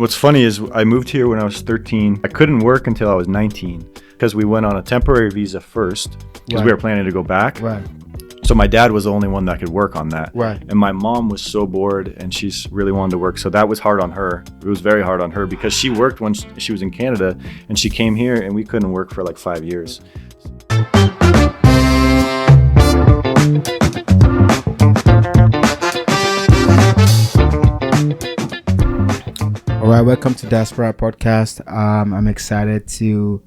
What's funny is I moved here when I was 13. I couldn't work until I was 19 because we went on a temporary visa first because we were planning to go back. Right. So my dad was the only one that could work on that. Right. And my mom was so bored and she's really wanted to work. So that was hard on her. It was very hard on her because she worked when she was in Canada and she came here and we couldn't work for like 5 years. All right, welcome to Diasporas podcast. I'm excited to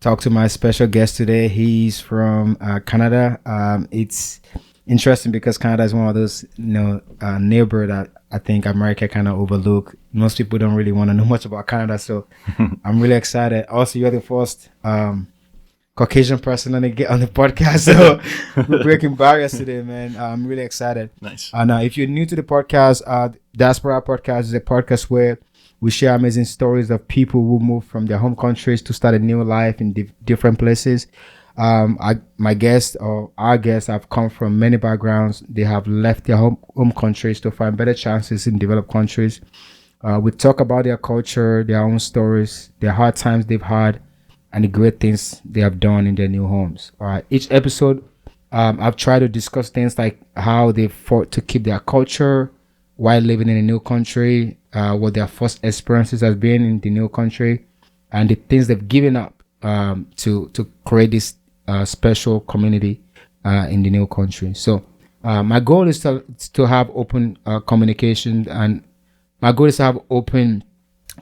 talk to my special guest today. He's from Canada. It's interesting because Canada is one of those, neighbor that I think America kind of overlook. Most people don't really want to know much about Canada, so I'm really excited. Also, you're the first Caucasian person on the podcast, so we're breaking barriers today, man. I'm really excited. Nice. Now, if you're new to the podcast, Diaspora Podcast is a podcast where we share amazing stories of people who move from their home countries to start a new life in different places. My guests or our guests have come from many backgrounds. They have left their home countries to find better chances in developed countries. We talk about their culture, their own stories, their hard times they've had, and the great things they have done in their new homes. All right. Each episode, I've tried to discuss things like how they fought to keep their culture while living in a new country, what their first experiences has been in the new country, and the things they've given up to create this special community in the new country. So my goal is to have open communication, and my goal is to have open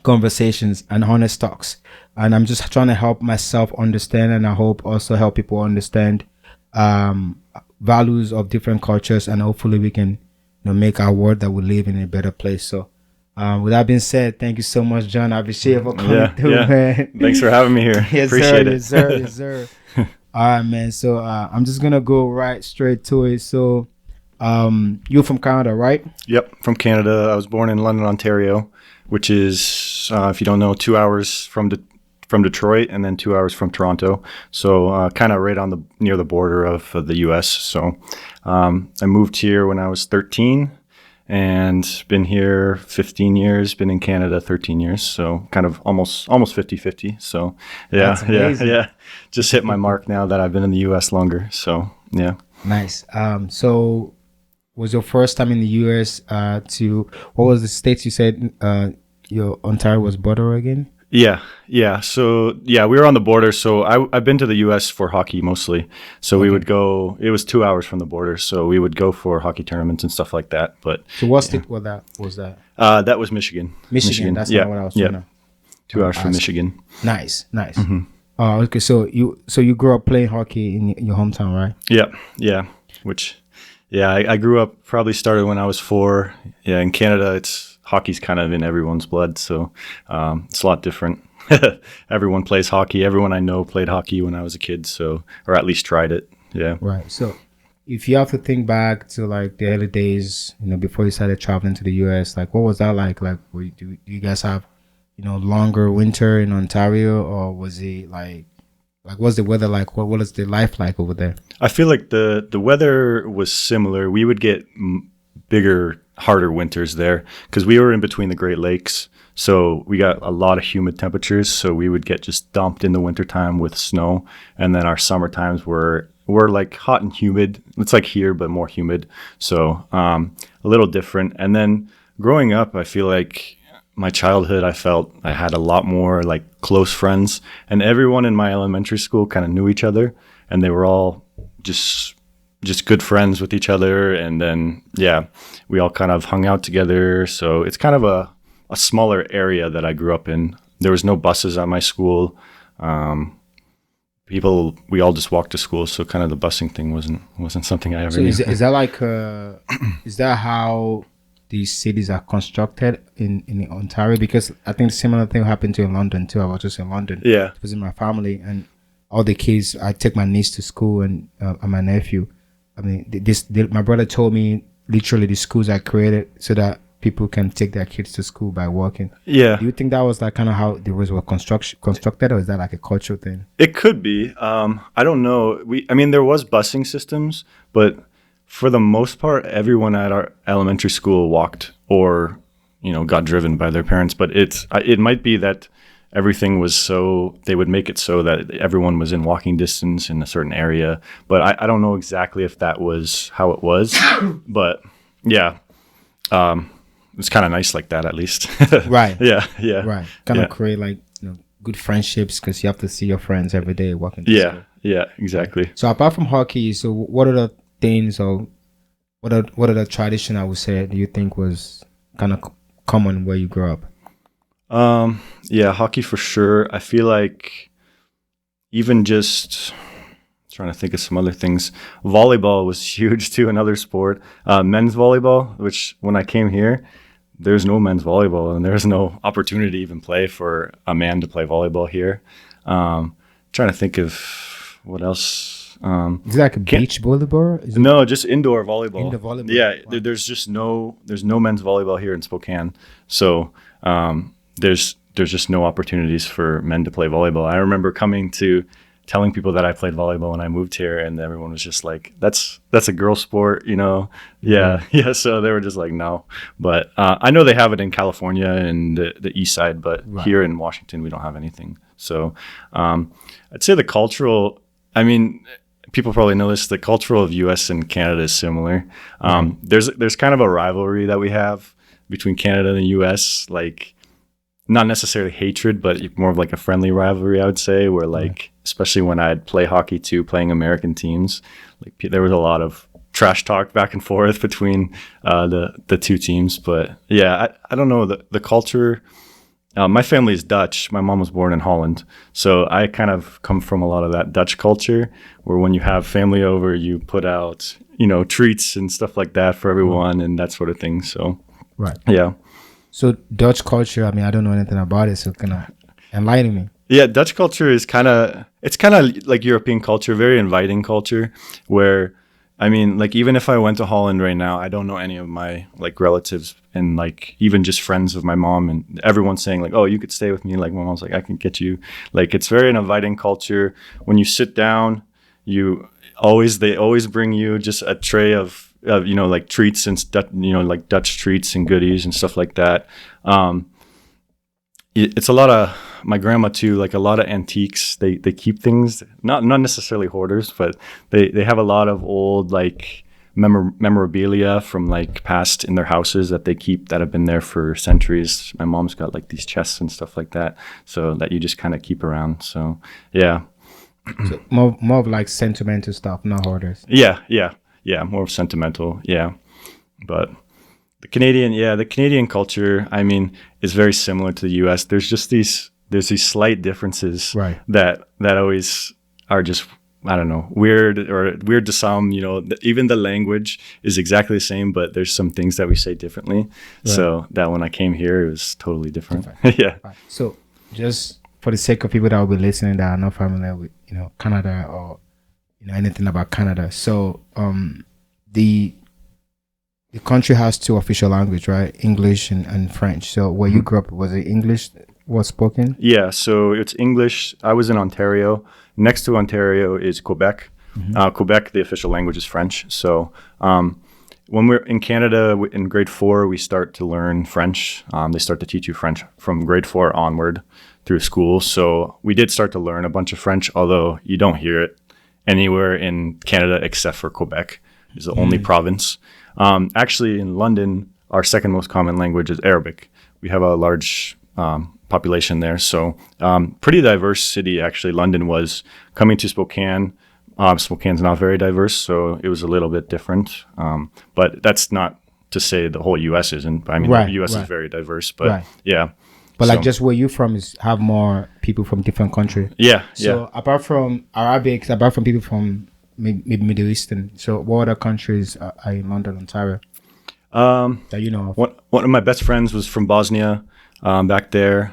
conversations and honest talks. And I'm just trying to help myself understand, and I hope also help people understand values of different cultures, and hopefully we can make our world that we live in a better place. So with that being said, thank you so much, John Abhishek, for coming through, man. Thanks for having me here. Yes, Appreciate sir, it. yes, sir. All right, man. So I'm just gonna go right straight to it. So you're from Canada, right? Yep, from Canada. I was born in London, Ontario, which is, if you don't know, 2 hours from Detroit and then 2 hours from Toronto. So kind of right on near the border of the U.S. So I moved here when I was 13 and been here 15 years, been in Canada 13 years. So kind of almost 50-50. So yeah. Just hit my mark now that I've been in the U.S. longer. So yeah. Nice. So was your first time in the U.S. What was the states you said your Ontario was border again? Yeah. So we were on the border. So I've been to the U.S. for hockey mostly. So we would go. It was 2 hours from the border, so we would go for hockey tournaments and stuff like that. But so what state was that? That was Michigan. Michigan. That's not what I was trying to. 2 hours from Michigan. Nice. Mm-hmm. Okay. So you grew up playing hockey in your hometown, right? Yeah. I grew up. Probably started when I was 4. Yeah, in Canada, hockey's kind of in everyone's blood, so it's a lot different. Everyone plays hockey. Everyone I know played hockey when I was a kid, or at least tried it. Yeah. Right. So if you have to think back to like the early days, before you started traveling to the US, like what was that like? Like, do you guys have, longer winter in Ontario, or was it like what's the weather like? What is the life like over there? I feel like the weather was similar. We would get bigger, harder winters there because we were in between the Great Lakes, so we got a lot of humid temperatures. So we would get just dumped in the wintertime with snow, and then our summer times were like hot and humid. It's like here but more humid, so a little different. And then growing up, I feel like my childhood, I felt I had a lot more like close friends, and everyone in my elementary school kind of knew each other, and they were all just good friends with each other. And then we all kind of hung out together. So it's kind of a smaller area that I grew up in. There was no buses at my school. We all just walked to school, so kind of the busing thing wasn't something I ever knew. Is that like is that how these cities are constructed in Ontario? Because I think a similar thing happened to in London too. I was just in London to visit my family, and all the kids, I take my niece to school and my nephew. I mean, my brother told me literally the schools are created so that people can take their kids to school by walking. Yeah. Do you think that was like kind of how the roads were constructed, or is that like a cultural thing? It could be. I don't know. There was busing systems, but for the most part, everyone at our elementary school walked or got driven by their parents. But it might be that everything was so they would make it so that everyone was in walking distance in a certain area. But I don't know exactly if that was how it was. But yeah, it's kind of nice like that at least. Right. Yeah. Right. Kind of create like good friendships because you have to see your friends every day walking. Yeah, exactly. So apart from hockey, so what are the things or what are the tradition I would say do you think was kind of common where you grew up? Yeah, hockey for sure. I feel like even just trying to think of some other things. Volleyball was huge too, another sport. Men's volleyball, which when I came here, there's no men's volleyball and there's no opportunity to even play for a man to play volleyball here. Trying to think of what else. Is it like a beach volleyball? No, just indoor volleyball. Indoor volleyball. Yeah, Wow. there's no men's volleyball here in Spokane. So there's just no opportunities for men to play volleyball. I remember telling people that I played volleyball when I moved here, and everyone was just like, "That's a girl sport," Yeah. So they were just like, "No," but I know they have it in California and the east side, but here in Washington we don't have anything. So I'd say the cultural. I mean, people probably know this. The cultural of U.S. and Canada is similar. There's kind of a rivalry that we have between Canada and the U.S. Like, not necessarily hatred, but more of like a friendly rivalry, I would say, where like, especially when I'd play hockey too, playing American teams, like there was a lot of trash talk back and forth between the two teams. But yeah, I don't know the culture. My family is Dutch. My mom was born in Holland. So I kind of come from a lot of that Dutch culture where when you have family over, you put out, treats and stuff like that for everyone and that sort of thing. So, yeah. So Dutch culture, I mean, I don't know anything about it, so kind of enlighten me. Yeah, Dutch culture is kind of like European culture, very inviting culture where, I mean, like even if I went to Holland right now, I don't know any of my like relatives and like even just friends of my mom, and everyone's saying like, "Oh, you could stay with me." Like my mom's like, "I can get you." Like it's very an inviting culture. When you sit down, they always bring you just a tray of like treats and like Dutch treats and goodies and stuff like that. It's a lot of my grandma too, like a lot of antiques. They keep things, not necessarily hoarders, but they have a lot of old like memorabilia from like past in their houses that they keep that have been there for centuries. My mom's got like these chests and stuff like that, so that you just kind of keep around. So yeah. So more of like sentimental stuff, not hoarders. Yeah, more of sentimental. Yeah, but the Canadian culture, I mean, is very similar to the U.S. There's these slight differences that always are just, I don't know, weird to some. Even the language is exactly the same, but there's some things that we say differently. Right. So that when I came here, it was totally different. Yeah. Right. So just for the sake of people that will be listening that are not familiar with Canada or anything about Canada, so the country has two official language, right? English and French. So where you grew up, was it English was spoken? Yeah, so it's English. I was in Ontario. Next to Ontario is Quebec. Quebec, the official language is French. So when we're in Canada, in grade 4, we start to learn French. They start to teach you French from grade 4 onward through school. So we did start to learn a bunch of French, although you don't hear it anywhere in Canada except for Quebec. It's the only province. Actually, in London, our second most common language is Arabic. We have a large population there. So pretty diverse city, actually. London was. Coming to Spokane. Spokane's not very diverse, so it was a little bit different. But that's not to say the whole U.S. isn't. I mean, the U.S. is very diverse, but yeah. But like just where you from is have more people from different countries. Yeah. So apart from Arabic, apart from people from maybe Middle Eastern, so what other countries are in London, Ontario? That you know of? One of my best friends was from Bosnia, back there.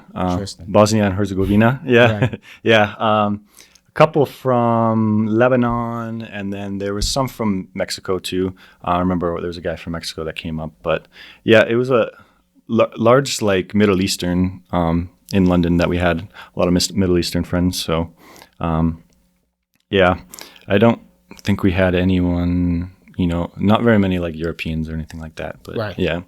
Bosnia and Herzegovina. Yeah. Right. Yeah. A couple from Lebanon, and then there was some from Mexico too. I remember there was a guy from Mexico that came up, but yeah, it was a large like Middle Eastern in London that we had a lot of Middle Eastern friends. So yeah, I don't think we had anyone, not very many like Europeans or anything like that, but yeah.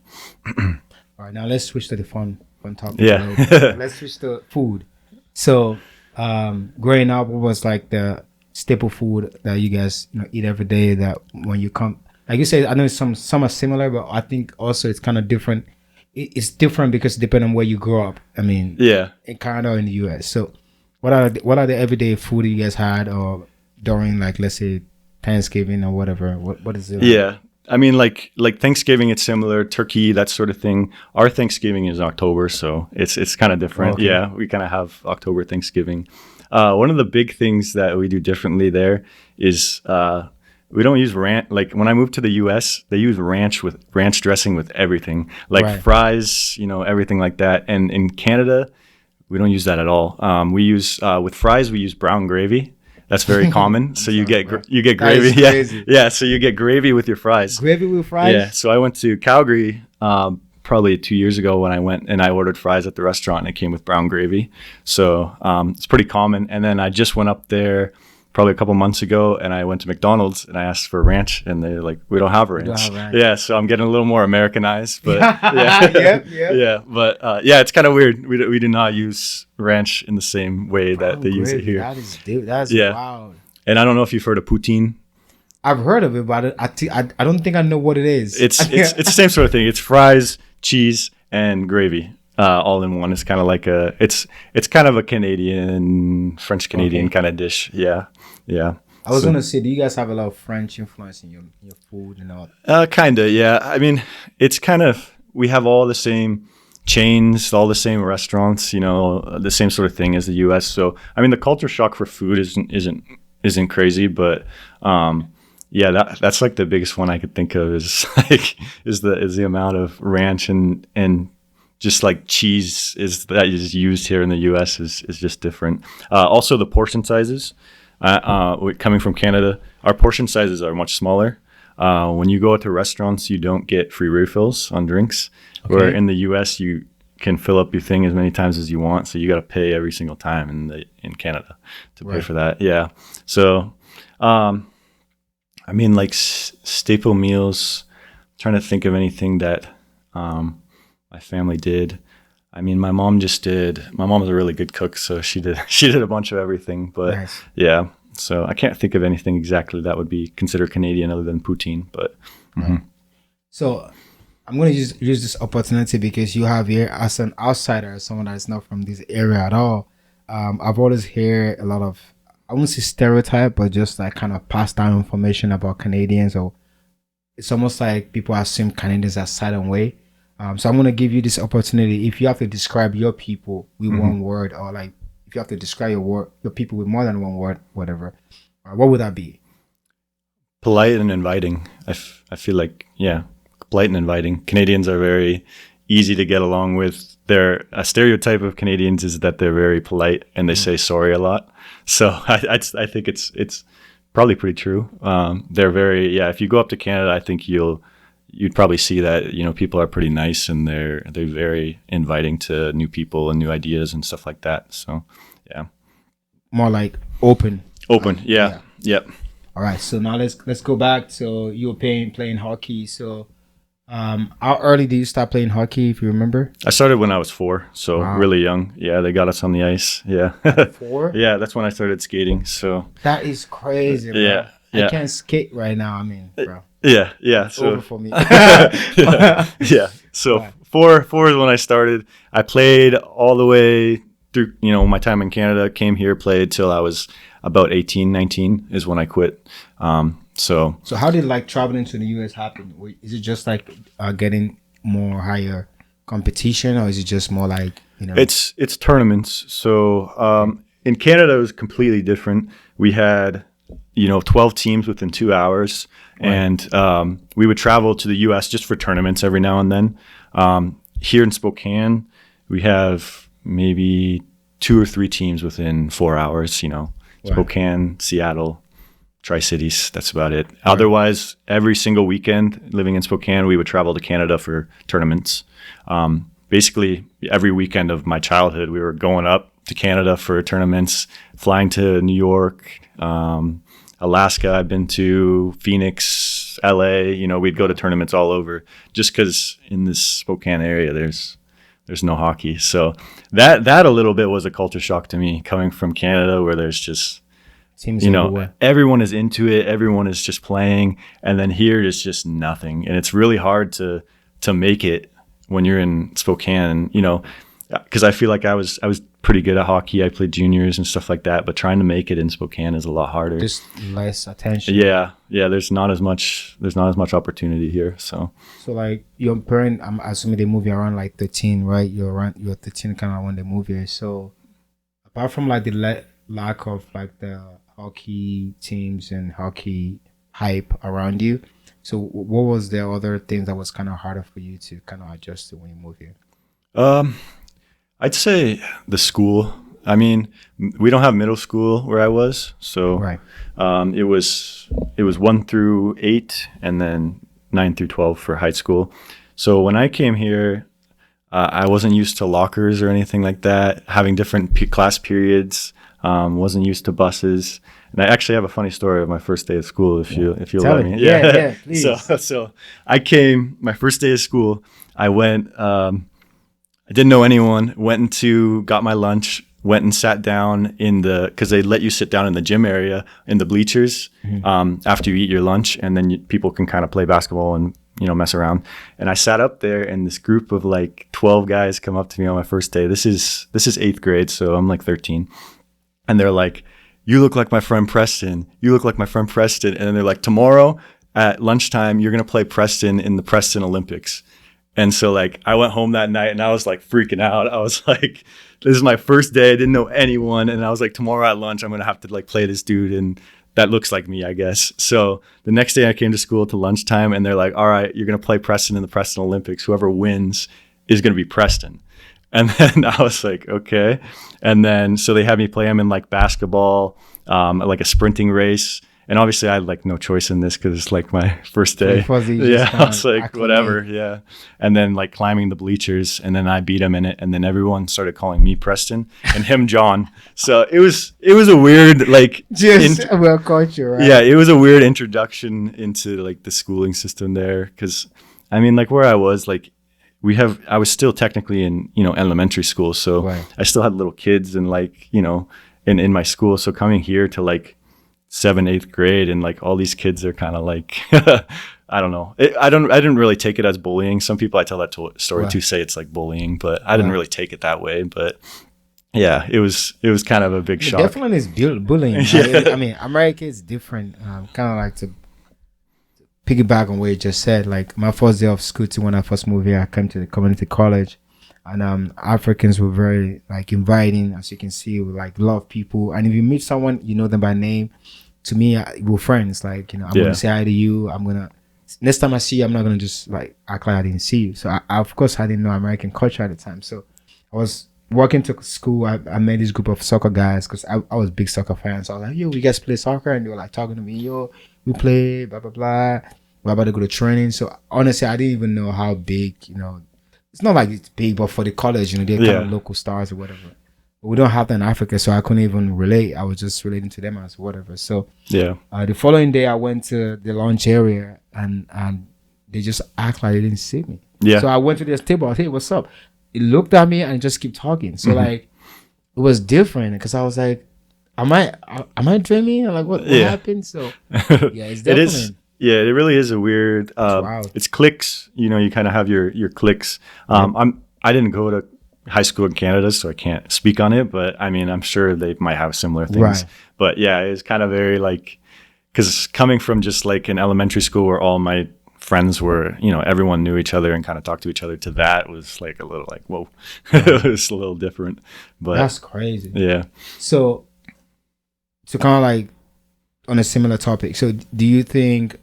All right, now let's switch to the fun topic. Yeah. Let's switch to food. So, growing up, what was like the staple food that you guys eat every day? That when you come, like you said, I know some are similar, but I think also it's kind of different. It's different because depending on where you grow up. I mean, Yeah. in Canada or in the US. So, what are the everyday food you guys had or during, like, let's say Thanksgiving or whatever? What is it? Yeah. I mean, like Thanksgiving, it's similar. Turkey, that sort of thing. Our Thanksgiving is October, so it's kind of different. Okay. Yeah, we kind of have October Thanksgiving. One of the big things that we do differently there is we don't use ranch. Like when I moved to the U.S., they use ranch dressing with everything, like Right. fries, everything like that. And in Canada, we don't use that at all. We use with fries, we use brown gravy. That's very common. So you get bro. you get That is gravy. Yeah, crazy. yeah. So you get gravy with your fries. Gravy with fries? Yeah. So I went to Calgary probably 2 years ago when I went and I ordered fries at the restaurant and it came with brown gravy. So it's pretty common. And then I just went up there probably a couple months ago and I went to McDonald's and I asked for ranch and they're like, we don't have ranch. don't have ranch. Yeah. So I'm getting a little more Americanized, but Yep. yeah. But yeah, it's kind of weird. We do not use ranch in the same way that they use it Gravy, here. That's Yeah. wild. And I don't know if you've heard of poutine. I've heard of it, but I don't think I know what it is. It's the same sort of thing. It's fries, cheese, and gravy, all in one. It's kind of like it's kind of a French Canadian Okay. kind of dish. Yeah, yeah. I was So- gonna say, do you guys have a lot of French influence in your food and all? Kinda, yeah. I mean, it's kind of we have all the same chains, all the same restaurants, the same sort of thing as the U.S. So I mean, the culture shock for food isn't crazy, but yeah, that's like the biggest one I could think of is the amount of ranch and just like cheese that is used here in the U.S. is just different. Also, the portion sizes. Coming from Canada, our portion sizes are much smaller. When you go to restaurants, you don't get free refills on drinks. Where in the U.S. you can fill up your thing as many times as you want, so you got to pay every single time in Canada to pay Right. for that. Yeah. So, I mean, like staple meals. Trying to think of anything that my family did. I mean, my mom was a really good cook, so she did a bunch of everything. But Nice. yeah, so I can't think of anything exactly that would be considered Canadian other than poutine. But So I'm going to use this opportunity because you have here as an outsider, someone that's not from this area at all. I've always heard a lot of, I won't say stereotype, but just like kind of passed down information about Canadians, or it's almost like people assume Canadians are certain way. So I'm going to give you this opportunity. If you have to describe your people with one word, or like if you have to describe your people with more than one word, whatever, what would that be? polite and inviting. I feel like, yeah, polite and inviting. Canadians are very easy to get along with. A stereotype of Canadians is that they're very polite and they say sorry a lot. So I think it's probably pretty true. They're very, yeah, if you go up to Canada, I think you'd probably see that, people are pretty nice and they're very inviting to new people and new ideas and stuff like that. So, yeah. More like open. Open. Yeah. Yep. All right. So now let's go back. So you were playing hockey. So how early did you start playing hockey, if you remember? I started when I was 4, so Wow. really young. Yeah, they got us on the ice. Yeah. 4? Yeah, that's when I started skating. So, That is crazy, bro. Yeah, I yeah. can't skate right now. I mean, bro. yeah. It's So, over for me. yeah. So Right. four is when I started. I played all the way through, my time in Canada, came here, played till I was about 18, 19 is when I quit. So So how did like traveling to the US happen? Is it just like getting more higher competition, or is it just more like, it's tournaments. So in Canada, it was completely different. We had, 12 teams within 2 hours, and we would travel to the U.S. just for tournaments every now and then. Here in Spokane, we have maybe 2 or 3 teams within 4 hours. Spokane, Seattle, Tri-Cities. That's about it. Otherwise, every single weekend living in Spokane, we would travel to Canada for tournaments. Basically, every weekend of my childhood, we were going up to Canada for tournaments, flying to New York, Alaska. I've been to Phoenix, Vegas, LA, we'd go to tournaments all over just because in this Spokane area, there's no hockey. So that a little bit was a culture shock to me coming from Canada, where there's just, Seems everywhere. everyone is into it. Everyone is just playing. And then here is just nothing. And it's really hard to make it when you're in Spokane, because I feel like I was pretty good at hockey. I played juniors and stuff like that, but trying to make it in Spokane is a lot harder. Just less attention. Yeah. There's not as much opportunity here. So like your parent, I'm assuming they move you around like 13, right? You're 13 kind of when they move here. So apart from like the lack of like the hockey teams and hockey hype around you, so what was the other things that was kind of harder for you to kind of adjust to when you move here? I'd say the school. I mean, we don't have middle school where I was, so Right. it was 1 through 8, and then 9 through 12 for high school. So when I came here, I wasn't used to lockers or anything like that. Having different class periods, wasn't used to buses. And I actually have a funny story of my first day of school, if you'll Tell let me. me. Yeah, please. So I came my first day of school. I went. I didn't know anyone. Got my lunch. Went and sat down because they let you sit down in the gym area in the bleachers after you eat your lunch, and then people can kind of play basketball and mess around. And I sat up there, and this group of like 12 guys come up to me on my first day. This is 8th grade, so I'm like 13, and they're like, "You look like my friend Preston. You look like my friend Preston." And then they're like, "Tomorrow at lunchtime, you're gonna play Preston in the Preston Olympics." And so like I went home that night and I was like freaking out. I was like, this is my first day. I didn't know anyone. And I was like, tomorrow at lunch, I'm going to have to like play this dude. And that looks like me, I guess. So the next day I came to school to lunchtime, and they're like, all right, you're going to play Preston in the Preston Olympics. Whoever wins is going to be Preston. And then I was like, okay. And then, so they had me play him in like basketball, like a sprinting race. And obviously I had like no choice in this because it's like my first day. Yeah, I was like, whatever. Yeah. And then like climbing the bleachers, and then I beat him in it. And then everyone started calling me Preston and him John. So it was a weird, like, well culture, right? Yeah, it was a weird introduction into like the schooling system there. Cause I mean, like where I was, like I was still technically in, elementary school. So Right. I still had little kids and like, in my school. So coming here to like 7th, 8th grade, and like all these kids are kind of like, I don't know. I didn't really take it as bullying. Some people I tell that story Right. to say it's like bullying, but I didn't really take it that way. But yeah, it was kind of a big shock. Definitely is bullying. Yeah. I mean, America is different. Kind of like to piggyback on what you just said. Like my first day of school, too, when I first moved here, I came to the community college, and Africans were very like inviting, as you can see, with like a lot of people. And if you meet someone, you know them by name. To me, we're friends. Like, I'm gonna say hi to you. Next time I see you, I'm not gonna just like act like I didn't see you. So I of course I didn't know American culture at the time. So I was walking to school. I met this group of soccer guys because I was a big soccer fan. So I was like, yo, we guys play soccer, and they were like talking to me, yo, we play, blah blah blah. We're about to go to training. So honestly, I didn't even know how big. It's not like it's big, but for the college, they're kind of local stars or whatever. We don't have that in Africa, so I couldn't even relate. I was just relating to them as whatever. So Yeah. The following day, I went to the lunch area, and they just act like they didn't see me. Yeah. So I went to this table. I said, hey, what's up? He looked at me and just kept talking. So like, it was different because I was like, am I dreaming? Like what happened? So yeah, it's definitely. It is. Yeah, it really is a weird. wild. It's cliques. You kind of have your cliques. I didn't go to high school in Canada, so I can't speak on it. But I mean, I'm sure they might have similar things. Right. But yeah, it's kind of very like, because coming from just like an elementary school where all my friends were, everyone knew each other and kind of talked to each other, to that was like a little like, whoa, it was a little different. But That's crazy. yeah. So kind of like on a similar topic. So do you think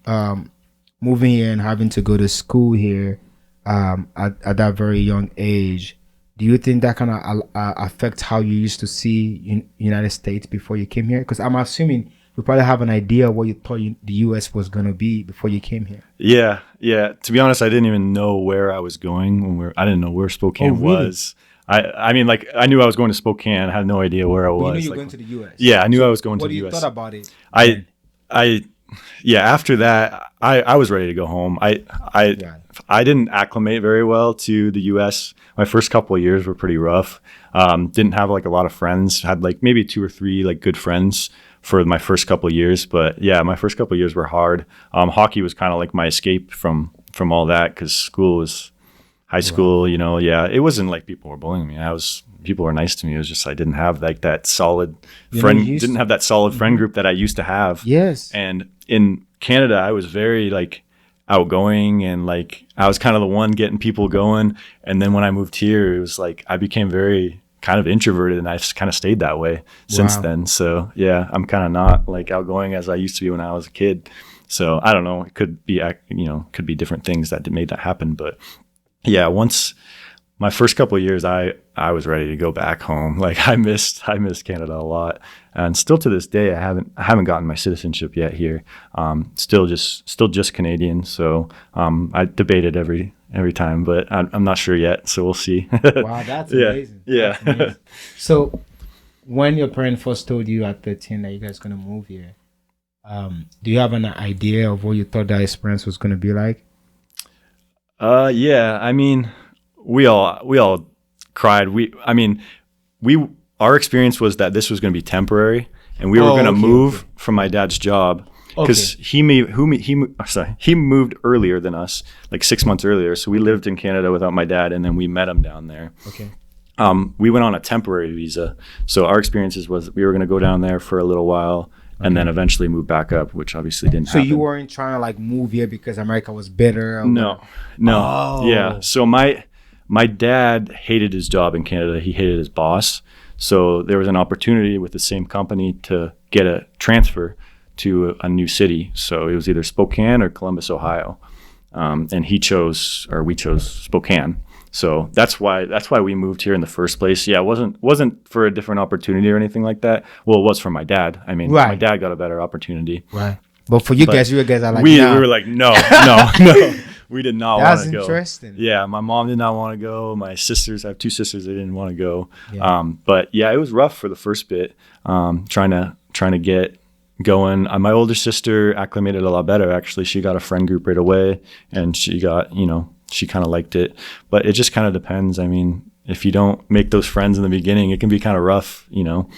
moving here and having to go to school here at that very young age, do you think that kind of affects how you used to see United States before you came here? Because I'm assuming you probably have an idea of what you thought the U.S. was going to be before you came here. Yeah. To be honest, I didn't even know where I was going I didn't know where Spokane was. I mean, like, I knew I was going to Spokane. I had no idea where I was. You knew you were like, going to the U.S. Yeah, I knew I was going to the What U.S. you thought about it? I yeah, after that, I was ready to go home. Yeah. I didn't acclimate very well to the U.S. My first couple of years were pretty rough. Didn't have like a lot of friends. Had like maybe 2 or 3 like good friends for my first couple of years. But yeah, my first couple of years were hard. Hockey was kind of like my escape from all that, because school was high school. You know, yeah, it wasn't like people were bullying me. People were nice to me. It was just I didn't have like that solid friend. Didn't have that solid friend group that I used to have. Yes. And in Canada, I was very like outgoing, and like I was kind of the one getting people going. And then when I moved here, it was like I became very kind of introverted, and I've kind of stayed that way since then. So yeah, I'm kind of not like outgoing as I used to be when I was a kid. So I don't know. It could be, you know, could be different things that made that happen. But yeah, once my first couple of years, I was ready to go back home. Like I missed Canada a lot, and still to this day, I haven't gotten my citizenship yet here. Still just Canadian. So I debate it every time, but I'm not sure yet. So we'll see. Wow, that's amazing. Yeah. That's amazing. So when your parents first told you at 13 that you guys gonna move here, do you have an idea of what you thought that experience was gonna be like? Yeah. I mean, we all cried. Our experience was that this was going to be temporary, and we were going to move from my dad's job, because he moved earlier than us, like 6 months earlier. So we lived in Canada without my dad, and then we met him down there. Okay. We went on a temporary visa. So our experiences was we were going to go down there for a little while, and then eventually move back up, which obviously didn't happen. So you weren't trying to like move here because America was better? No. Oh. Yeah. So my dad hated his job in Canada. He hated his boss. So there was an opportunity with the same company to get a transfer to a new city. So it was either Spokane or Columbus, Ohio. And we chose Spokane. So that's why we moved here in the first place. Yeah, it wasn't for a different opportunity or anything like that. Well, it was for my dad. I mean, my dad got a better opportunity. Right. But for you guys are like, we were like, no. We did not want to go. That's interesting. Yeah, my mom did not want to go. My sisters, I have 2 sisters, they didn't want to go. Yeah. But yeah, it was rough for the first bit, trying to get going. My older sister acclimated a lot better. Actually, she got a friend group right away, and she kind of liked it. But it just kind of depends. I mean, if you don't make those friends in the beginning, it can be kind of rough, you know.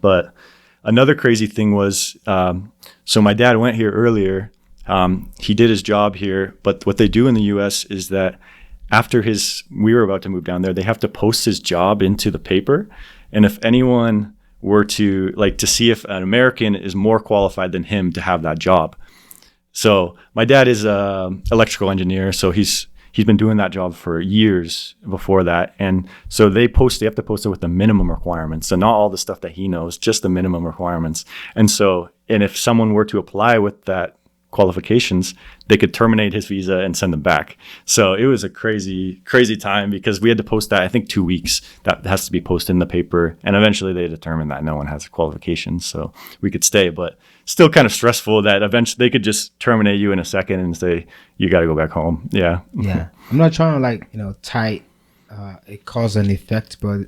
But another crazy thing was, so my dad went here earlier. He did his job here, but what they do in the U.S. is that after we were about to move down there, they have to post his job into the paper. And if anyone were to see if an American is more qualified than him to have that job. So my dad is an electrical engineer, so he's been doing that job for years before that. And so they have to post it with the minimum requirements. So not all the stuff that he knows, just the minimum requirements. And if someone were to apply with that qualifications, they could terminate his visa and send them back. So it was a crazy time, because we had to post that, I think 2 weeks, that has to be posted in the paper. And eventually they determined that no one has qualifications, so we could stay. But still kind of stressful that eventually they could just terminate you in a second and say, you got to go back home. Yeah. Yeah. I'm not trying to tie a cause and effect, but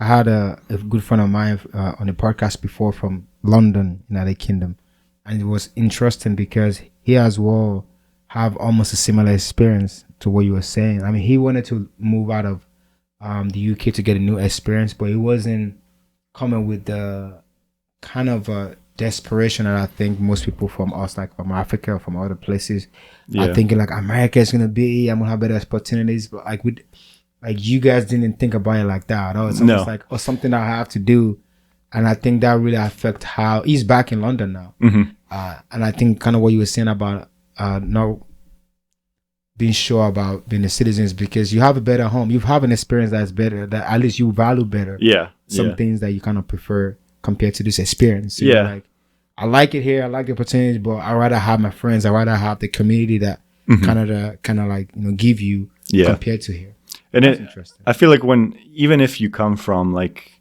I had a good friend of mine on a podcast before from London, United Kingdom. And it was interesting because he as well have almost a similar experience to what you were saying. I mean, he wanted to move out of the UK to get a new experience, but he wasn't coming with the kind of desperation that I think most people from us, like from Africa or from other places, are thinking like America is gonna be, I'm gonna have better opportunities. But you guys didn't think about it like that. It's almost like something that I have to do. And I think that really affects how he's back in London now. Mm-hmm. And I think kind of what you were saying about not being sure about being a citizen is because you have a better home. You have an experience that's better, that at least you value better. Yeah. Some things that you kind of prefer compared to this experience. So I like it here. I like the opportunities, but I'd rather have my friends. I'd rather have the community that give you compared to here. And interesting. I feel like even if you come from like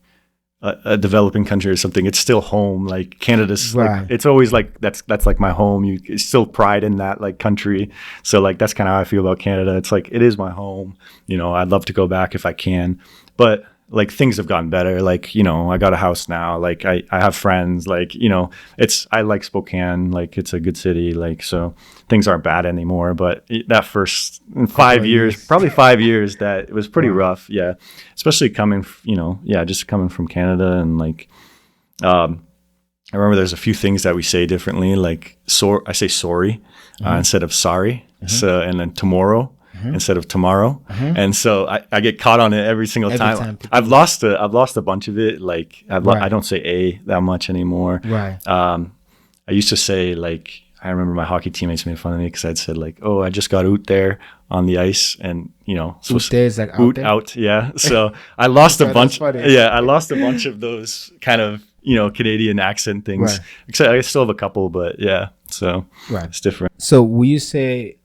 a developing country or something, it's still home. Like Canada's like, it's always like that's like my home. It's still pride in that like country. So like that's kind of how I feel about Canada. It's like it is my home. I'd love to go back if I can, but like things have gotten better. Like, you know, I got a house now. Like I have friends. Like, you know, I like Spokane. Like it's a good city. Like, so things aren't bad anymore. But that first 5 years, probably 5 years, that it was pretty rough. Yeah, especially coming, you know, just coming from Canada and like. I remember there's a few things that we say differently. Like I say sorry instead of sorry. So and then tomorrow instead of tomorrow. And so I get caught on it every single time. I've lost a bunch of it. Like I don't say a that much anymore. Right. I used to say, like, I remember my hockey teammates made fun of me because I'd said like, oh, I just got out there on the ice, and you know, so out there is like out there? Out, yeah. So I lost a bunch. Yeah, I lost a bunch of those kind of, you know, Canadian accent things. Right. Except I still have a couple, but yeah, so it's different. So will you say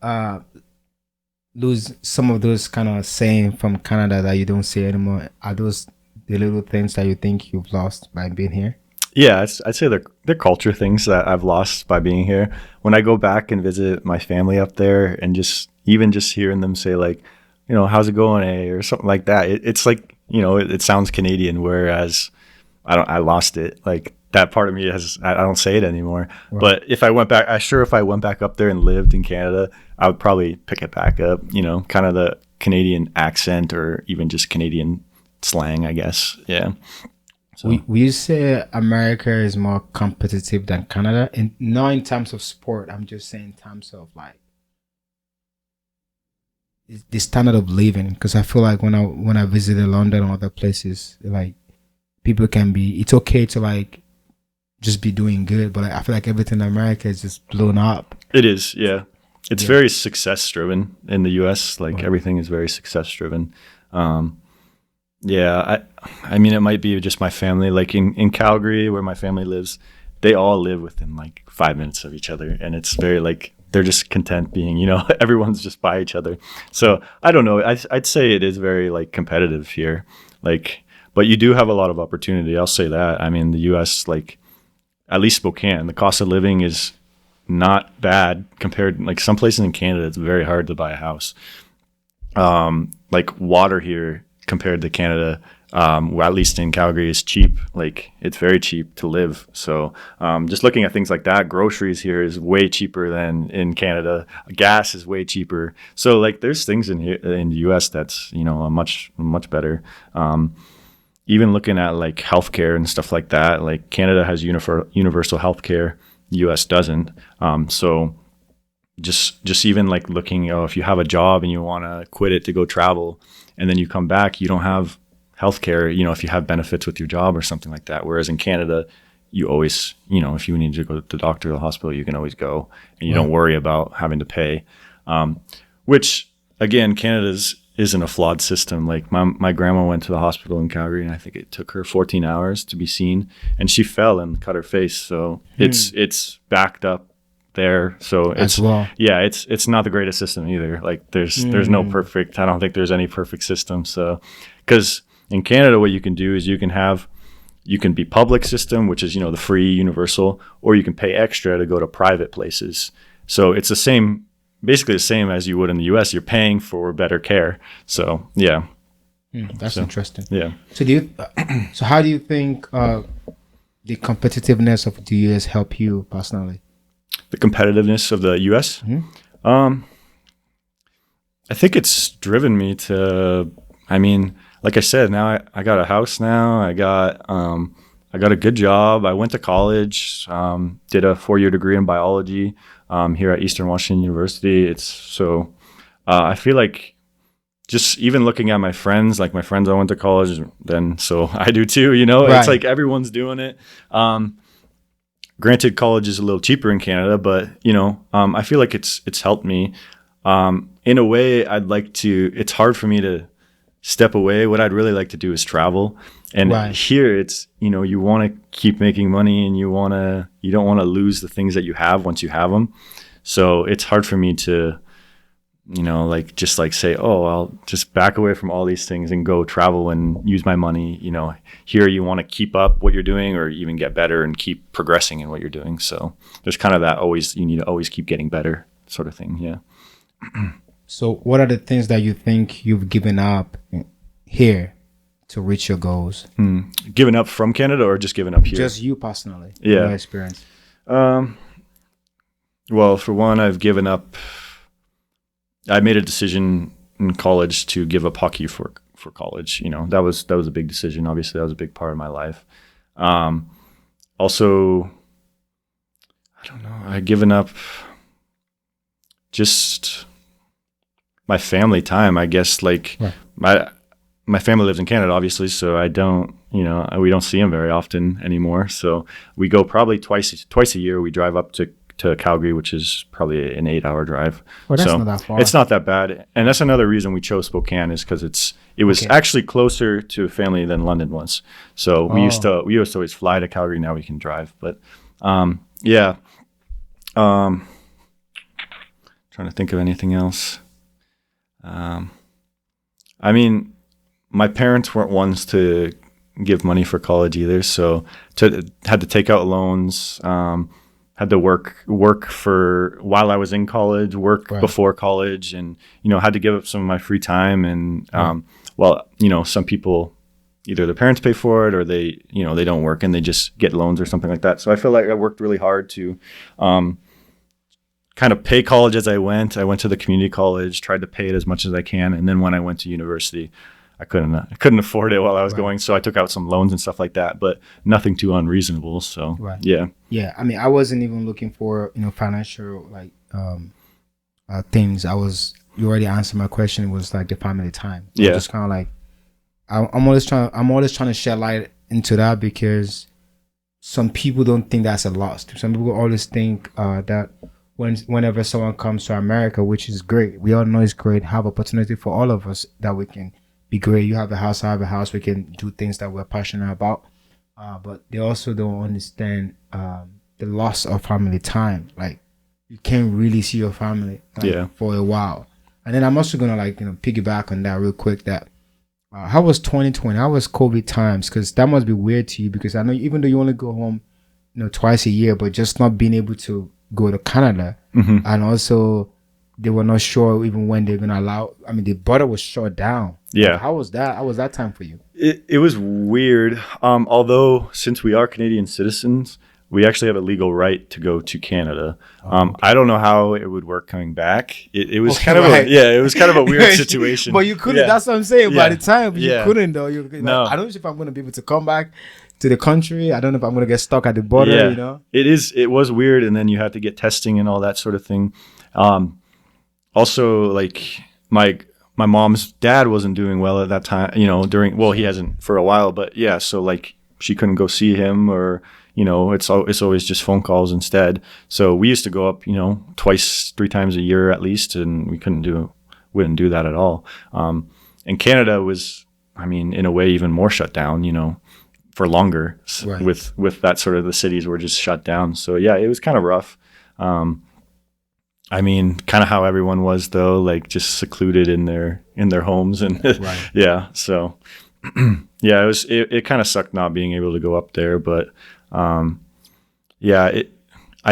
lose some of those kind of saying from Canada that you don't say anymore? Are those the little things that you think you've lost by being here? Yeah, I'd say they're culture things that I've lost by being here. When I go back and visit my family up there, and just hearing them say like, you know, how's it going, or something like that, it's like, you know, it sounds Canadian, whereas I lost it. Like that part of me I don't say it anymore. Right. But if I went back up there and lived in Canada, I would probably pick it back up, you know, kind of the Canadian accent or even just Canadian slang, I guess. Yeah. So. Will you say America is more competitive than Canada? And not in terms of sport, I'm just saying in terms of like the standard of living. Because I feel like when I visited London or other places, like people it's okay to like just be doing good, but like, I feel like everything in America is just blown up. It is, yeah. It's very success driven in the US. Like everything is very success driven. Yeah, I mean, it might be just my family. Like in Calgary, where my family lives, they all live within like 5 minutes of each other, and it's very like they're just content being, you know, everyone's just by each other. So I don't know. I'd say it is very like competitive here, like, but you do have a lot of opportunity. I'll say that. I mean, the U.S., like at least Spokane, the cost of living is not bad compared. Like some places in Canada, it's very hard to buy a house. Like water here, compared to Canada, well, at least in Calgary, is cheap. Like it's very cheap to live. So just looking at things like that, groceries here is way cheaper than in Canada. Gas is way cheaper. So like there's things in here in the US that's, you know, much better. Even looking at like healthcare and stuff like that, like Canada has universal healthcare, the US doesn't. So just even like looking, if you have a job and you want to quit it to go travel, and then you come back, you don't have healthcare, you know, if you have benefits with your job or something like that. Whereas in Canada, you always, you know, if you need to go to the doctor or the hospital, you can always go, and you don't worry about having to pay. Which again, Canada's isn't a flawed system. Like my grandma went to the hospital in Calgary, and I think it took her 14 hours to be seen, and she fell and cut her face. So it's backed up there. So it's it's not the greatest system either. Like there's no perfect. I don't think there's any perfect system. So because in Canada, what you can do is you can be public system, which is, you know, the free universal, or you can pay extra to go to private places. So it's basically the same as you would in the US. You're paying for better care. So yeah. That's interesting. Yeah. So how do you think the competitiveness of the US help you personally? The competitiveness of the US? I think it's driven me to, I mean, like I said, now I got a house now. I got a good job. I went to college, did a 4-year degree in biology here at Eastern Washington University. I feel like just even looking at my friends, like my friends I went to college, then so I do too, you know, It's like everyone's doing it. Granted, college is a little cheaper in Canada, but, you know, I feel like it's helped me. In a way, it's hard for me to step away. What I'd really like to do is travel. And here it's, you know, you want to keep making money, and you don't want to lose the things that you have once you have them. So it's hard for me to, you know, like just like say, oh, I'll just back away from all these things and go travel and use my money. You know, here you want to keep up what you're doing, or even get better and keep progressing in what you're doing. So there's kind of that you need to always keep getting better sort of thing. Yeah. So what are the things that you think you've given up here to reach your goals? Giving up from Canada or just giving up here? Just you personally. Yeah. Your experience. Well, for one, I've given up. I made a decision in college to give up hockey for college. You know, that was a big decision. Obviously, that was a big part of my life. Also, I don't know. I've given up just my family time. I guess like my family lives in Canada, obviously, so I don't. You know, we don't see them very often anymore. So we go probably twice a year. We drive up to Calgary, which is probably an 8-hour drive. Well, that's so not that far. It's not that bad. And that's another reason we chose Spokane, is because it was actually closer to family than London was. So we used to always fly to Calgary. Now we can drive. But yeah. Trying to think of anything else. I mean, my parents weren't ones to give money for college either, so had to take out loans. Had to work for while I was in college, before college, and had to give up some of my free time. And well, some people, either their parents pay for it or they don't work and they just get loans or something like that. So I feel like I worked really hard to kind of pay college as I went. I went to the community college, tried to pay it as much as I can, and then when I went to university, I couldn't afford it while I was going, so I took out some loans and stuff like that, but nothing too unreasonable. So yeah. I mean, I wasn't even looking for financial things. You already answered my question. It was like the family time. So just kind of like I'm always trying to shed light into that, because some people don't think that's a loss. Some people always think that whenever someone comes to America, which is great, we all know it's great, have opportunity for all of us that we can be great. You have a house, I have a house. We can do things that we're passionate about. But they also don't understand the loss of family time. Like, you can't really see your family for a while. And then I'm also gonna piggyback on that real quick. That how was 2020? How was COVID times? Because that must be weird to you. Because I know even though you only go home, twice a year, but just not being able to go to Canada, and also they were not sure even when they're gonna allow. I mean, the border was shut down. Yeah. How was that? How was that time for you? It was weird. Although since we are Canadian citizens, we actually have a legal right to go to Canada. I don't know how it would work coming back. It was kind of it was kind of a weird situation. But you couldn't. That's what I'm saying. By the time you couldn't though. No. I don't know if I'm gonna be able to come back to the country. I don't know if I'm gonna get stuck at the border. It was weird, and then you had to get testing and all that sort of thing. Also, like my mom's dad wasn't doing well at that time, he hasn't for a while, but so like she couldn't go see him, or it's always just phone calls instead. So we used to go up, 2-3 times a year at least, and we wouldn't do that at all. And Canada was, I mean, in a way even more shut down, for longer, with that sort of, the cities were just shut down. So it was kind of rough. I mean, kind of how everyone was though, like just secluded in their homes, and so it kind of sucked not being able to go up there, but I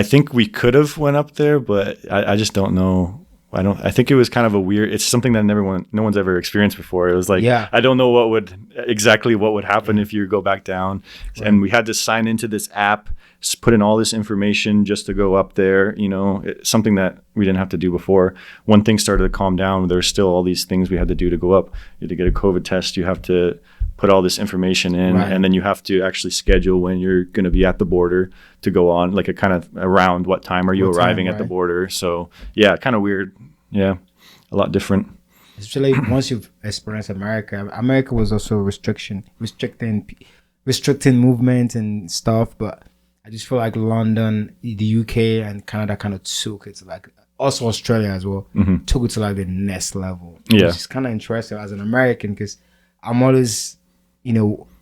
think we could have went up there, but I just don't know. I think it was kind of it's something that no one's ever experienced before. It was like, I don't know what would happen if you go back down. And we had to sign into this app, put in all this information just to go up there, it's something that we didn't have to do before. When things started to calm down, there's still all these things we had to do to go up. You had to get a COVID test. You have to put all this information in, and then you have to actually schedule when you're going to be at the border to go on, like a kind of around what time are you arriving at the border. So kind of weird. A lot different. Especially once you've experienced America was also restricting movement and stuff, but I just feel like London, the UK, and Canada kind of took it to like, also Australia as well, took it to like the next level. Which is kind of interesting as an American, because I'm always,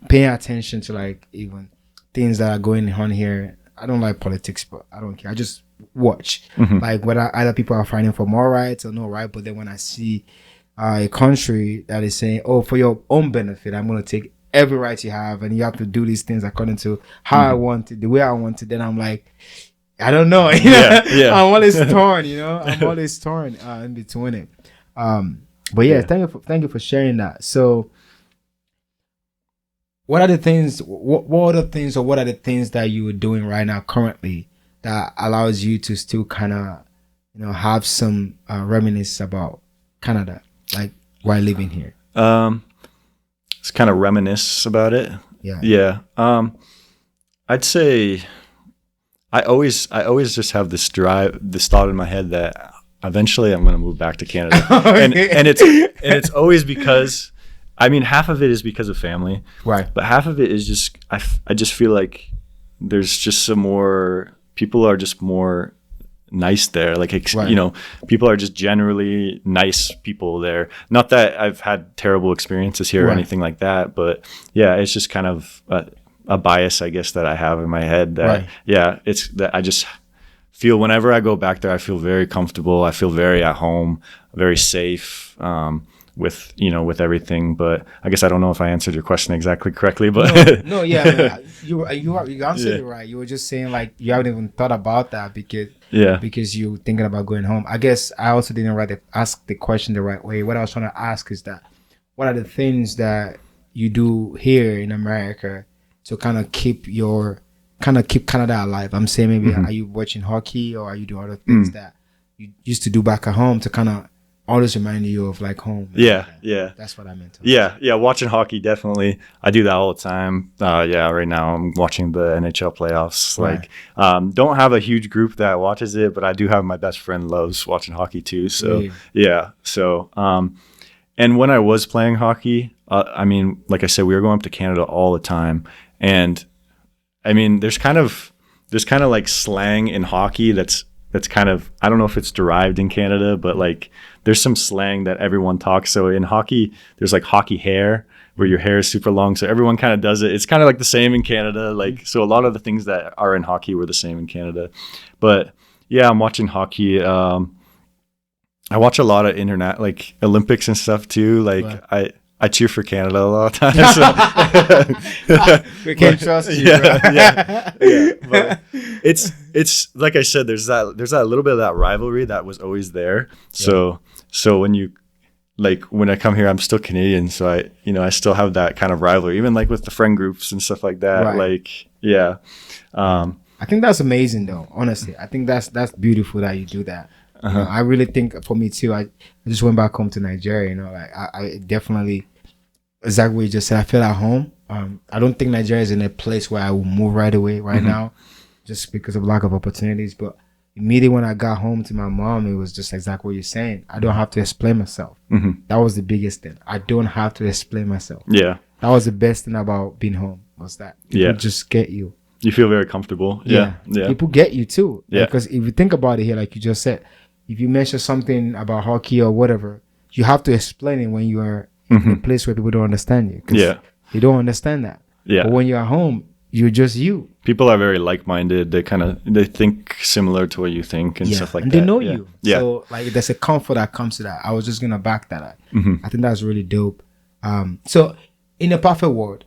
paying attention to like even things that are going on here. I don't like politics, but I don't care. I just watch like whether either people are fighting for more rights or no right. But then when I see a country that is saying, oh, for your own benefit, I'm going to take every right you have, and you have to do these things according to how I want it, the way I want it, then I'm like, I don't know. I'm always torn, I'm always torn in between it. But thank you for sharing that. So what are the things? What are the things, or what are the things that you are doing right now currently that allows you to still kind of, have some reminisce about Canada, like while living here? It's kind of reminisce about it. Yeah. Yeah. I'd say I always just have this thought in my head that eventually I'm going to move back to Canada. and it's always because, I mean, half of it is because of family. Right. But half of it is just, I just feel like there's just some more, people are just more nice there. Like, Right. people are just generally nice people there. Not that I've had terrible experiences here or Right. anything like that, but yeah, it's just kind of a bias, I guess, that I have in my head that, Right. yeah, it's that I just feel whenever I go back there, I feel very comfortable. I feel very at home, very safe, with everything. But I guess I don't know if I answered your question exactly correctly, but No, yeah, man, you answered it right. You were just saying like you haven't even thought about that yeah. because you're thinking about going home. I guess I also didn't ask the question the right way. What I was trying to ask is that what are the things that you do here in America to kind of keep Canada alive? I'm saying maybe are you watching hockey, or are you doing other things that you used to do back at home to kind of always remind you of like home? Yeah, yeah. That's what I meant. Yeah, watching hockey, definitely. I do that all the time. Right now I'm watching the NHL playoffs. Right. Like, don't have a huge group that watches it, but I do have my best friend loves watching hockey too. So Really? yeah. So and when I was playing hockey, I mean, like I said, we were going up to Canada all the time, and I mean, there's kind of like slang in hockey that's kind of, I don't know if it's derived in Canada, but like there's some slang that everyone talks. So in hockey, there's like hockey hair, where your hair is super long. So everyone kind of does it. It's kind of like the same in Canada. Like, so a lot of the things that are in hockey were the same in Canada. But yeah, I'm watching hockey. I watch a lot of internet, like Olympics and stuff too. Like, Right. I cheer for Canada a lot of times. So. We can't trust you. Yeah, Bro. yeah. But it's like I said, there's that little bit of that rivalry that was always there. So when I come here, I'm still Canadian, so I still have that kind of rivalry, even like with the friend groups and stuff like that. Right. Like, yeah. I think that's amazing, though. Honestly, I think that's beautiful that you do that. I really think for me too. I just went back home to Nigeria. Like I definitely, exactly what you just said. I feel at home. I don't think Nigeria is in a place where I will move right away now, just because of lack of opportunities. But immediately when I got home to my mom, it was just exactly what you're saying. I don't have to explain myself. That was the biggest thing. I don't have to explain myself. Yeah. That was the best thing about being home, was that people just get you. You feel very comfortable. Yeah. People get you too. Yeah. Because if you think about it here, like you just said, if you mention something about hockey or whatever, you have to explain it when you are in a place where people don't understand you. 'Cause they don't understand that. Yeah. But when you're at home, you're just you. People are very like-minded. They think similar to what you think and stuff like and that. they know Yeah. you. Yeah. So like there's a comfort that comes to that. I was just gonna back that up. I think that's really dope. So in a perfect world,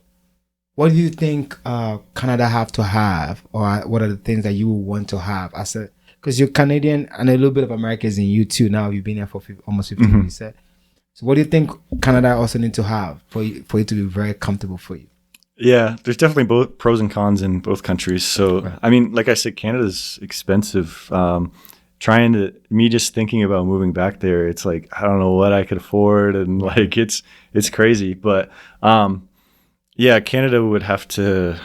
what do you think Canada have to have, or what are the things that you would want to have as a, because you're Canadian and a little bit of America is in you too. Now you've been here for almost 15 years, you said. So what do you think Canada also need to have for it to be very comfortable for you? Yeah, there's definitely both pros and cons in both countries. So, Right. I mean, like I said, Canada's expensive. Just thinking about moving back there, it's like, I don't know what I could afford. And like, it's crazy. But yeah, Canada would have to,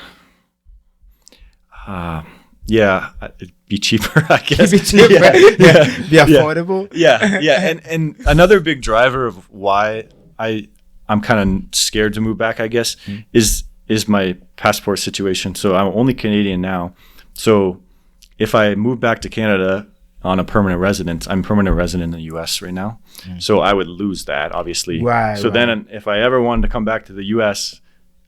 it'd be cheaper, I guess. Be cheaper, be affordable. Yeah. And another big driver of why I'm kind of scared to move back, I guess, is my passport situation. So I'm only Canadian now. So if I move back to Canada on a permanent residence, I'm permanent resident in the US right now. So I would lose that, obviously. Right, so then if I ever wanted to come back to the US,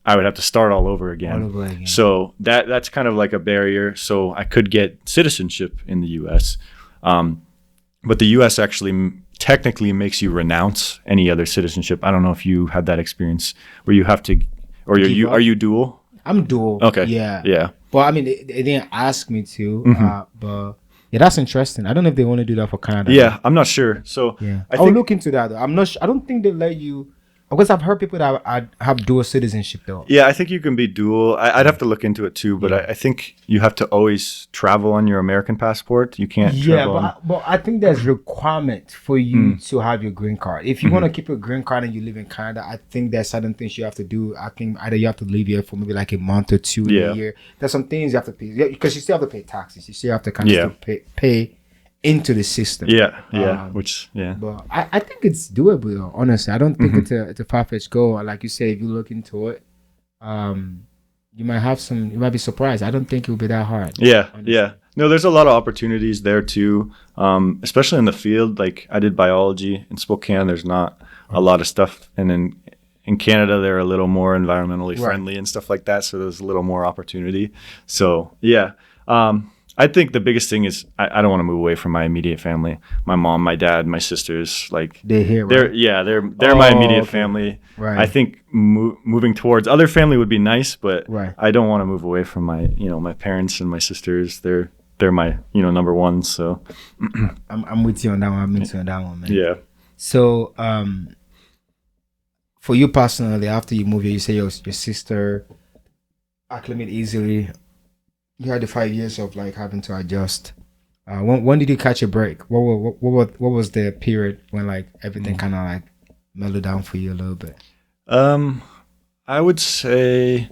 I would have to start all over again. So that's kind of like a barrier. So I could get citizenship in the US. But the US actually technically makes you renounce any other citizenship. I don't know if you had that experience where you have to, or are you dual? I'm dual. Okay. Yeah. Well, I mean, they didn't ask me to, but yeah, that's interesting. I don't know if they want to do that for Canada. Yeah, I'm not sure. So yeah, I I'll think, look into that. Though. I'm not. I don't think they let you Because I've heard people that have dual citizenship though. Yeah, I think you can be dual. I'd have to look into it too, but Yeah. I think you have to always travel on your American passport. You can't Yeah, travel but on. but I think there's requirement for you to have your green card. If you want to keep your green card and you live in Canada, I think there's certain things you have to do. I think either you have to live here for maybe like a month or two in Yeah. a year. There's some things you have to pay, yeah, because you still have to pay taxes. You still have to kind of Yeah. still pay into the system. Yeah, yeah, Um, which yeah, But I think it's doable, though, honestly. I don't think it's a far-fetched goal. Like you say, if you look into it, you might be surprised. I don't think it will be that hard. yeah, honestly. yeah. No, there's a lot of opportunities there too, especially in the field. Like I did biology in Spokane. There's not a lot of stuff, and in Canada they're a little more environmentally Right. friendly and stuff like that. So there's a little more opportunity. So yeah. I think the biggest thing is I don't want to move away from my immediate family. My mom, my dad, my sisters, like They're here, right? they're my immediate okay. family. Right. I think moving towards other family would be nice, but Right. I don't want to move away from my parents and my sisters. They're my number one. So I'm with you on that one. I'm with you on that one, man. yeah. So, for you personally, after you move here, you say your sister acclimate easily. You had the 5 years of like having to adjust. When did you catch a break? What was the period when like everything kind of like mellowed down for you a little bit? I would say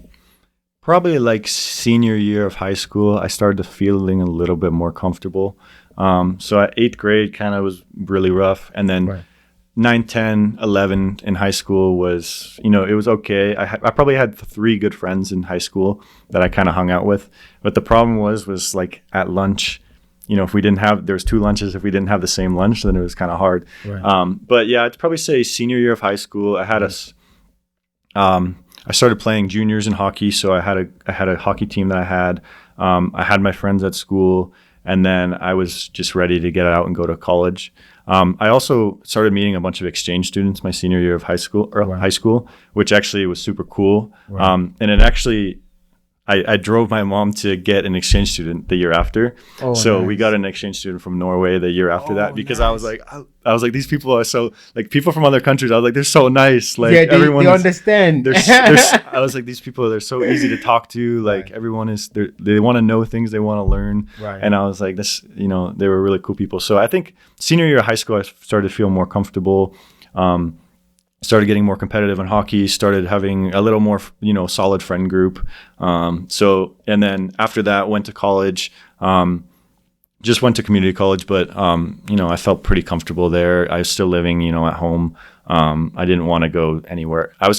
probably like senior year of high school, I started feeling a little bit more comfortable. So at 8th grade kind of was really rough. And then Right. 9, 10, 11 in high school was, it was okay. I probably had 3 good friends in high school that I kind of hung out with. But the problem was like at lunch, if we didn't have, there was 2 lunches. If we didn't have the same lunch, then it was kind of hard. Right. But yeah, I'd probably say senior year of high school, I started playing juniors in hockey. So I had a hockey team that I had my friends at school, and then I was just ready to get out and go to college. I also started meeting a bunch of exchange students my senior year of high school, which actually was super cool. Wow. And it actually, I drove my mom to get an exchange student the year after. Oh, So we nice. got an exchange student from Norway the year after Oh, that, because nice. I was like, these people are so, like, people from other countries, I was like, they're so nice. Like Yeah, they everyone understand. I was like, these people, they're so easy to talk to. Like Right. everyone they want to know things, they want to learn. Right. And I was like, they were really cool people. So I think senior year of high school, I started to feel more comfortable. Started getting more competitive in hockey, started having a little more, solid friend group. And then after that, went to college, just went to community college, but, I felt pretty comfortable there. I was still living, at home. I didn't want to go anywhere. I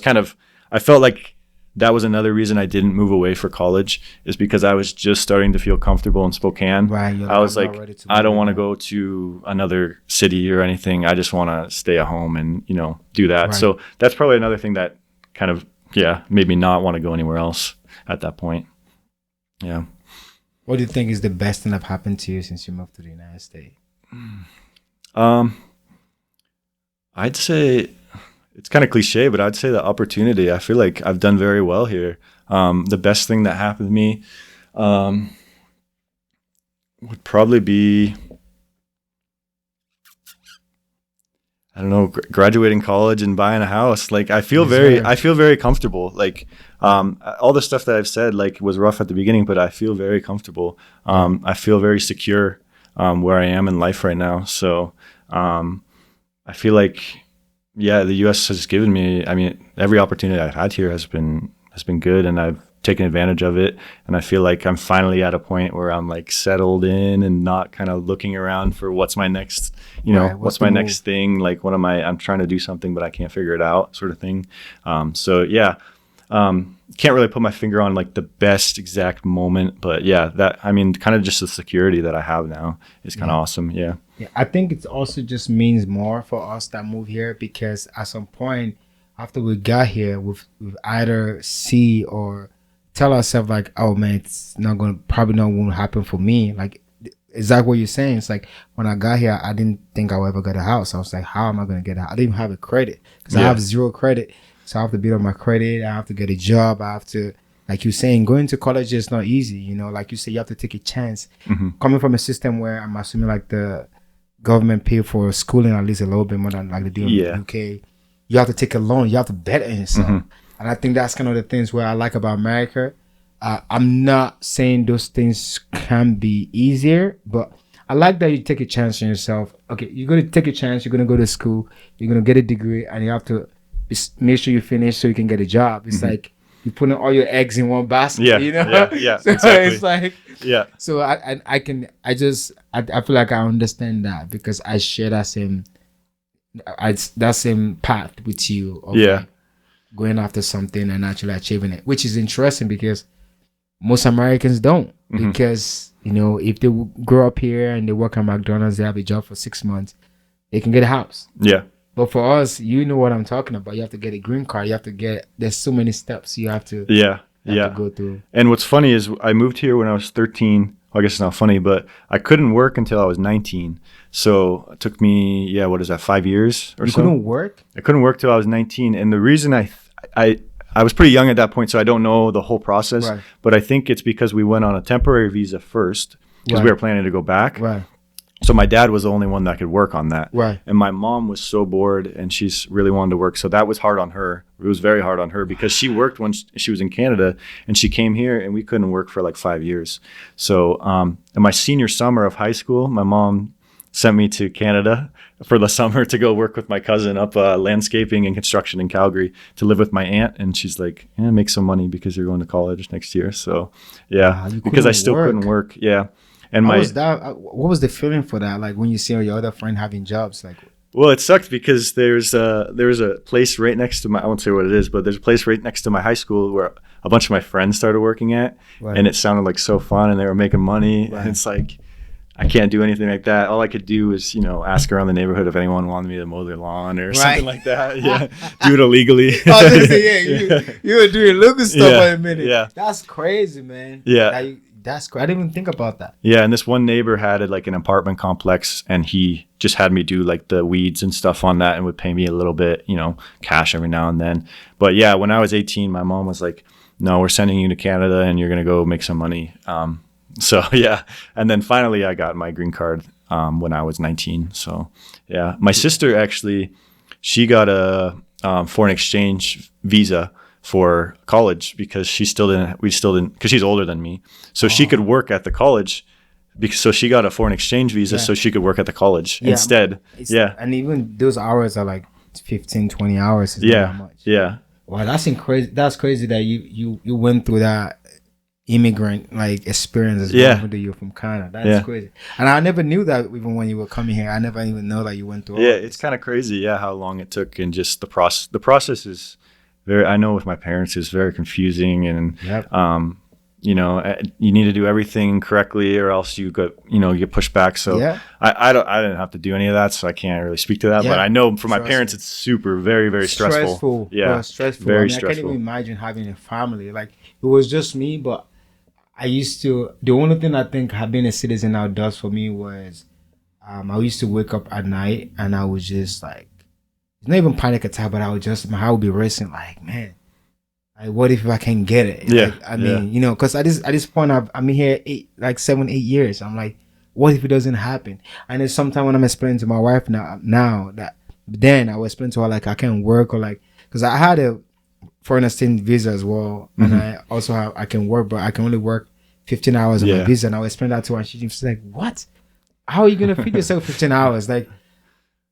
felt like that was another reason I didn't move away for college, is because I was just starting to feel comfortable in Spokane. Right, you're I was I'm like, not ready to I don't move want to anymore. go to another city or anything. I just want to stay at home and, do that. Right. So that's probably another thing that kind of, made me not want to go anywhere else at that point. Yeah. What do you think is the best thing that happened to you since you moved to the United States? I'd say it's kind of cliche, but I'd say the opportunity. I feel like I've done very well here. The best thing that happened to me would probably be, I don't know, graduating college and buying a house. Like I feel Yes, sir. very comfortable. Like all the stuff that I've said, like, was rough at the beginning, but I feel very comfortable. I feel very secure where I am in life right now. So I feel like, the U.S. has given me, every opportunity I've had here has been good, and I've taken advantage of it. And I feel like I'm finally at a point where I'm like settled in and not kind of looking around for what's my next, Right, what's the my move? next thing? Like, I'm trying to do something, but I can't figure it out, sort of thing. Can't really put my finger on like the best exact moment, but kind of just the security that I have now is kind of awesome. Yeah. Yeah, I think it also just means more for us that move here, because at some point after we got here, we've either see or tell ourselves like, oh man, it's probably not going to happen for me. Like exactly what you're saying. It's like when I got here, I didn't think I would ever get a house. I was like, how am I going to get a house? I didn't even have a credit because I Yeah. have 0 credit. So I have to build up my credit. I have to get a job. I have to, like you're saying, going to college is not easy. Like you say, you have to take a chance. Coming from a system where I'm assuming like the government pay for schooling at least a little bit more than like they do in Yeah. the UK. you have to take a loan. You have to bet on yourself. Mm-hmm. And I think that's kind of the things where I like about America. I'm not saying those things can be easier, but I like that you take a chance on yourself. Okay, you're going to take a chance. You're going to go to school. You're going to get a degree, and you have to make sure you finish so you can get a job. It's like you put all your eggs in one basket. Yeah, you know. yeah, So exactly. it's like, Yeah, so I feel like I understand that because I share that same path with you. Of yeah, like going after something and actually achieving it, which is interesting because most Americans don't. Because if they grow up here and they work at McDonald's, they have a job for 6 months, they can get a house. yeah. But for us, you know what I'm talking about. You have to get a green card. There's so many steps you have to go through. And what's funny is I moved here when I was 13. Well, I guess it's not funny, but I couldn't work until I was 19. So it took me, 5 years or You so? couldn't work? I couldn't work till I was 19. And the reason I was pretty young at that point, so I don't know the whole process. Right. But I think it's because we went on a temporary visa first because we were planning to go back. Right. So my dad was the only one that could work on that. Right. And my mom was so bored and she's really wanted to work. So that was hard on her. It was very hard on her because she worked when she was in Canada and she came here and we couldn't work for like 5 years. So in my senior summer of high school, my mom sent me to Canada for the summer to go work with my cousin up landscaping and construction in Calgary to live with my aunt. And she's like, make some money because you're going to college next year. So because I still couldn't work. Yeah. And what was the feeling for that? Like when you see your other friend having jobs, like. Well, it sucked because there was a place right next to I won't say what it is, but there's a place right next to my high school where a bunch of my friends started working at, and it sounded like so fun, and they were making money. Right. And it's like, I can't do anything like that. All I could do is, ask around the neighborhood if anyone wanted me to mow their lawn or something like that. Yeah, do it illegally. You were doing illegal stuff for a minute. Yeah, that's crazy, man. Yeah. That's crazy. I didn't even think about that. Yeah, and this one neighbor had like an apartment complex, and he just had me do like the weeds and stuff on that, and would pay me a little bit, cash every now and then. But yeah, when I was 18, my mom was like, "No, we're sending you to Canada, and you're gonna go make some money." So yeah, and then finally I got my green card when I was 19. So yeah, my sister actually, she got a foreign exchange visa for college because we still didn't because she's older than me, so she could work at the college so she got a foreign exchange visa so she could work at the college instead. And even those hours are like 15-20 hours. Not that much. Wow, that's crazy that you went through that immigrant like experience as well, whether you're from Canada. That's crazy. And I never knew that even when you were coming here. I never even know that you went through it's kind of crazy how long it took, and just the process is I know with my parents is very confusing, and you need to do everything correctly or else you get pushed back. So I didn't have to do any of that, so I can't really speak to that. But I know for my parents it's very, very stressful. Stressful. Very stressful. I can't even imagine having a family. Like it was just me, but the only thing I think being a citizen now does for me was I used to wake up at night and I was just like, it's not even panic attack, but my heart would be racing. Like, man, like what if I can't get it? Yeah. Like, I mean, because at this point I'm here 7-8 years. I'm like, what if it doesn't happen? And then sometimes when I'm explaining to my wife now that then I will explain to her like I can't work or like because I had a foreign exchange visa as well, and I also I can work, but I can only work 15 hours on my visa. And I will explain that to her, and she's like, "What? How are you gonna feed yourself 15 hours?" Like.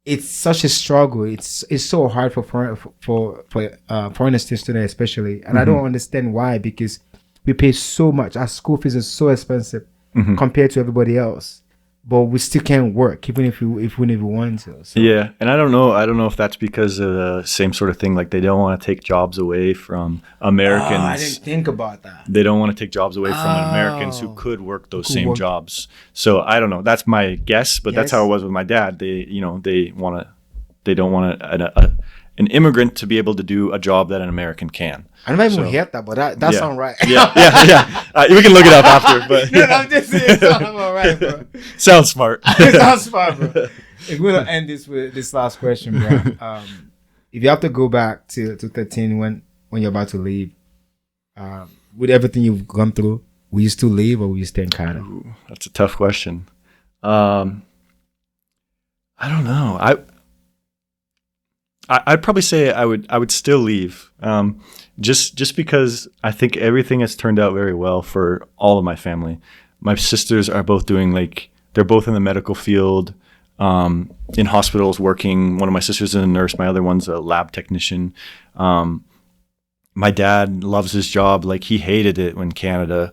It's such a struggle. It's so hard for foreign exchange students especially, and I don't understand why, because we pay so much. Our school fees are so expensive compared to everybody else, but we still can't work even if we want to. So. Yeah, and I don't know if that's because of the same sort of thing. Like they don't want to take jobs away from Americans. I didn't think about that. They don't want to take jobs away from Americans who could work those same jobs. So I don't know. That's my guess, but that's how it was with my dad. They don't want an immigrant to be able to do a job that an American can. I never even heard that, but that sounds right. Yeah. We can look it up after, but I'm just saying it sounds all right, bro. Sounds smart. It sounds smart, bro. If we're gonna end this with this last question, bro. If you have to go back to 13 when you're about to leave, with everything you've gone through, will you still leave or will you stay in Canada? Ooh, that's a tough question. I don't know. I'd probably say I would still leave. Just because I think everything has turned out very well for all of my family. My sisters are both doing like they're both in the medical field, in hospitals working. One of my sisters is a nurse. My other one's a lab technician. My dad loves his job. Like he hated it when Canada.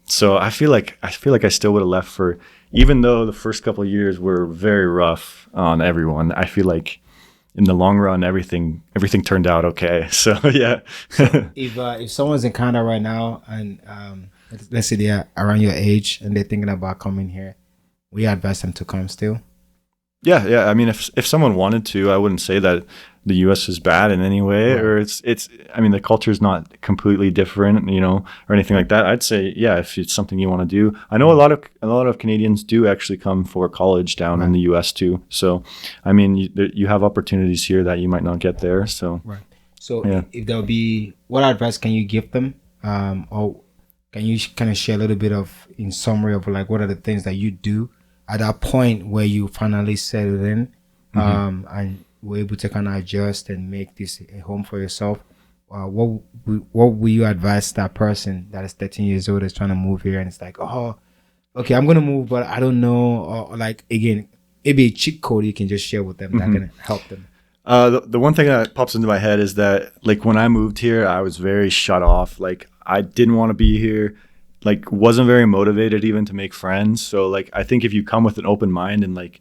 So I feel like I still would have left for, even though the first couple of years were very rough on everyone. I feel like in the long run, everything turned out okay. So yeah. If someone's in Canada right now and let's say they're around your age and they're thinking about coming here, we advise them to come still. Yeah. I mean, if someone wanted to, I wouldn't say that the U.S. is bad in any way, Right. or it's. I mean, the culture is not completely different, or anything like that. I'd say, yeah, if it's something you want to do. I know a lot of Canadians do actually come for college down in Right. the U.S. too. So, I mean, you have opportunities here that you might not get there. So, Right. So Yeah. if there'll be, what advice can you give them? Or can you kind of share a little bit of, in summary of like, what are the things that you do at that point where you finally settled in, and were able to kind of adjust and make this a home for yourself? What will you advise that person that is 13 years old is trying to move here and it's like, oh, okay, I'm gonna move, but I don't know, or like again, maybe a cheat code you can just share with them that can help them. The one thing that pops into my head is that like when I moved here, I was very shut off. Like I didn't want to be here. Like wasn't very motivated even to make friends. So like I think if you come with an open mind and like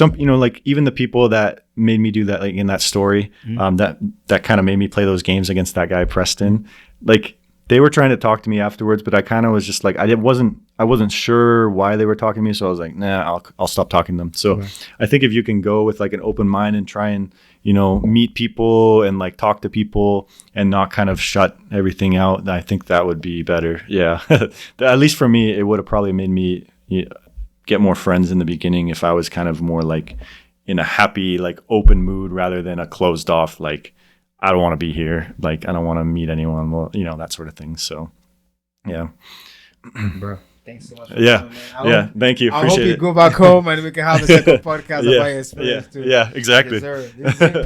like even the people that made me do that, like in that story, that kind of made me play those games against that guy Preston, like they were trying to talk to me afterwards, but I kind of was just like I wasn't sure why they were talking to me, so I was like, nah, I'll stop talking to them. So Right. I think if you can go with like an open mind and try and meet people and like talk to people and not kind of shut everything out, I think that would be better. Yeah. At least for me, it would have probably made me get more friends in the beginning if I was kind of more like in a happy, like open mood rather than a closed off, like I don't want to be here. Like I don't want to meet anyone. Well, that sort of thing. So yeah. Bro, thanks so much for Yeah. coming, man. Yeah. Thank you. I hope Appreciate you it. go back home and we can have a second podcast about your Yeah. experience too. Yeah. Exactly. Yes, sir. This has been